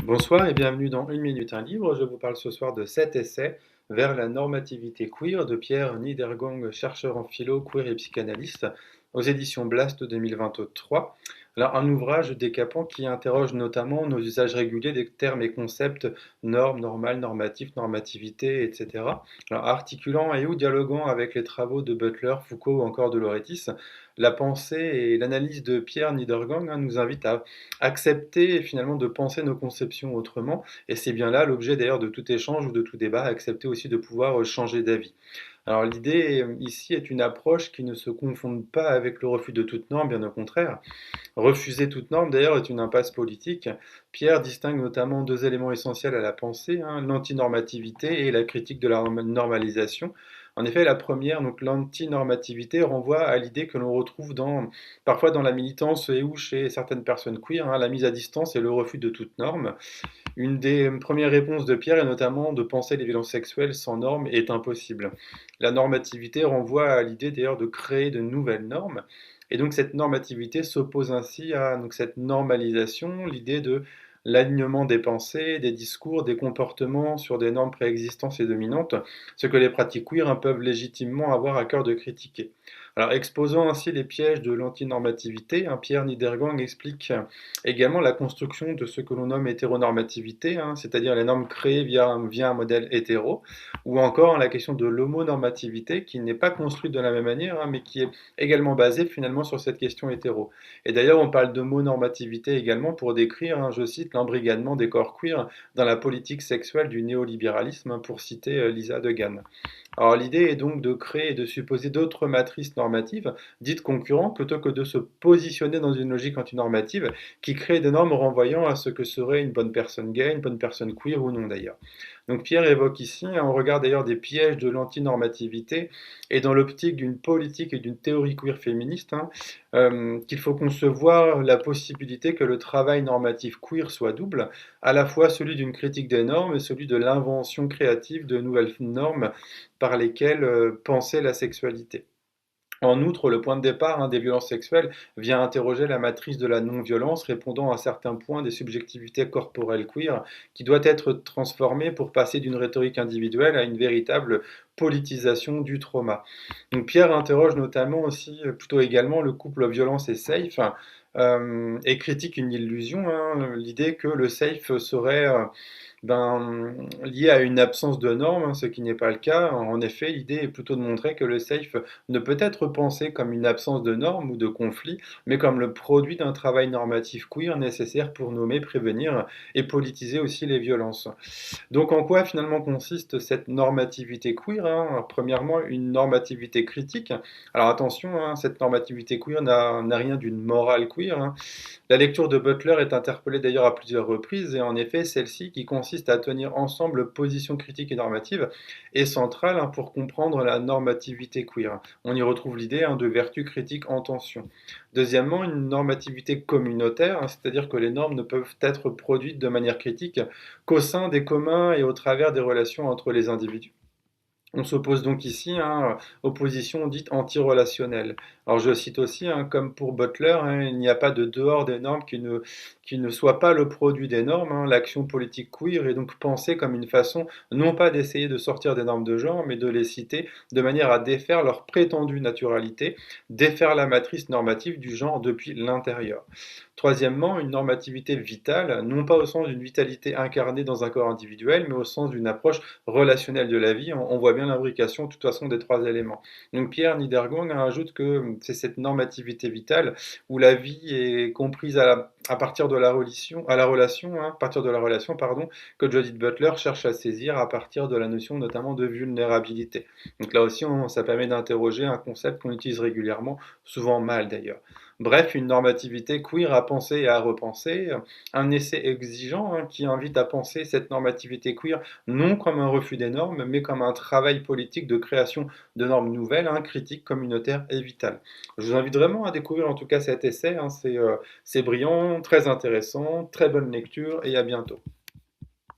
Bonsoir et bienvenue dans Une minute un livre. Je vous parle ce soir de cet essai vers la normativité queer de Pierre Niedergang, chercheur en philo, queer et psychanalyste, aux éditions Blast 2023. Alors, un ouvrage décapant qui interroge notamment nos usages réguliers des termes et concepts normes, normales, normatif, normativité, etc. Alors, articulant et ou dialoguant avec les travaux de Butler, Foucault ou encore de Lauretis, la pensée et l'analyse de Pierre Niedergang nous invitent à accepter finalement de penser nos conceptions autrement, et c'est bien là l'objet d'ailleurs de tout échange ou de tout débat, accepter aussi de pouvoir changer d'avis. Alors l'idée ici est une approche qui ne se confonde pas avec le refus de toute norme, bien au contraire. Refuser toute norme d'ailleurs est une impasse politique. Pierre distingue notamment deux éléments essentiels à la pensée, l'antinormativité et la critique de la normalisation. En effet, la première, donc l'antinormativité, renvoie à l'idée que l'on retrouve parfois dans la militance et ou chez certaines personnes queer, la mise à distance et le refus de toute norme. Une des premières réponses de Pierre est notamment de penser les violences sexuelles sans normes est impossible. La normativité renvoie à l'idée d'ailleurs de créer de nouvelles normes. Et donc cette normativité s'oppose ainsi à donc, cette normalisation, l'idée de l'alignement des pensées, des discours, des comportements sur des normes préexistantes et dominantes, ce que les pratiques queer peuvent légitimement avoir à cœur de critiquer. Alors, exposant ainsi les pièges de l'antinormativité, Pierre Niedergang explique également la construction de ce que l'on nomme hétéronormativité, c'est-à-dire les normes créées via un modèle hétéro, ou encore la question de l'homonormativité, qui n'est pas construite de la même manière, mais qui est également basée finalement sur cette question hétéro. Et d'ailleurs, on parle de monormativité également pour décrire, je cite, l'embrigadement des corps queer dans la politique sexuelle du néolibéralisme, pour citer Lisa Degan. Alors l'idée est donc de créer et de supposer d'autres matrices normatives, dites concurrentes, plutôt que de se positionner dans une logique antinormative qui crée des normes renvoyant à ce que serait une bonne personne gay, une bonne personne queer ou non d'ailleurs. Donc Pierre évoque ici, on regarde d'ailleurs des pièges de l'antinormativité et dans l'optique d'une politique et d'une théorie queer féministe, qu'il faut concevoir la possibilité que le travail normatif queer soit double, à la fois celui d'une critique des normes et celui de l'invention créative de nouvelles normes par lesquelles penser la sexualité. En outre, le point de départ des violences sexuelles vient interroger la matrice de la non-violence, répondant à certains points des subjectivités corporelles queer, qui doit être transformée pour passer d'une rhétorique individuelle à une véritable politisation du trauma. Donc Pierre interroge notamment aussi, plutôt également, le couple violence et safe, et critique une illusion, l'idée que le safe serait lié à une absence de normes, ce qui n'est pas le cas. En effet, l'idée est plutôt de montrer que le safe ne peut être pensé comme une absence de normes ou de conflits, mais comme le produit d'un travail normatif queer nécessaire pour nommer, prévenir et politiser aussi les violences. Donc en quoi finalement consiste cette normativité queer, Alors, premièrement, une normativité critique. Alors attention, cette normativité queer n'a rien d'une morale queer. La lecture de Butler est interpellée d'ailleurs à plusieurs reprises, et en effet, celle-ci, qui consiste à tenir ensemble position critique et normative, est centrale pour comprendre la normativité queer. On y retrouve l'idée de vertu critique en tension. Deuxièmement, une normativité communautaire, c'est-à-dire que les normes ne peuvent être produites de manière critique qu'au sein des communs et au travers des relations entre les individus. On s'oppose donc ici aux positions dites antirelationnelles. Alors je cite aussi, comme pour Butler, il n'y a pas de dehors des normes qui ne soit pas le produit des normes. L'action politique queer est donc pensée comme une façon non pas d'essayer de sortir des normes de genre, mais de les citer de manière à défaire leur prétendue naturalité, défaire la matrice normative du genre depuis l'intérieur. Troisièmement, une normativité vitale, non pas au sens d'une vitalité incarnée dans un corps individuel, mais au sens d'une approche relationnelle de la vie. On voit bien l'imbrication, de toute façon, des trois éléments. Donc Pierre Niedergang ajoute que c'est cette normativité vitale où la vie est comprise à partir de la relation, à partir de la relation, pardon, que Judith Butler cherche à saisir à partir de la notion notamment de vulnérabilité. Donc là aussi, ça permet d'interroger un concept qu'on utilise régulièrement, souvent mal d'ailleurs. Bref, une normativité queer à penser et à repenser, un essai exigeant qui invite à penser cette normativité queer non comme un refus des normes, mais comme un travail politique de création de normes nouvelles, critiques, communautaires et vitales. Je vous invite vraiment à découvrir en tout cas cet essai, c'est brillant, très intéressant, très bonne lecture et à bientôt.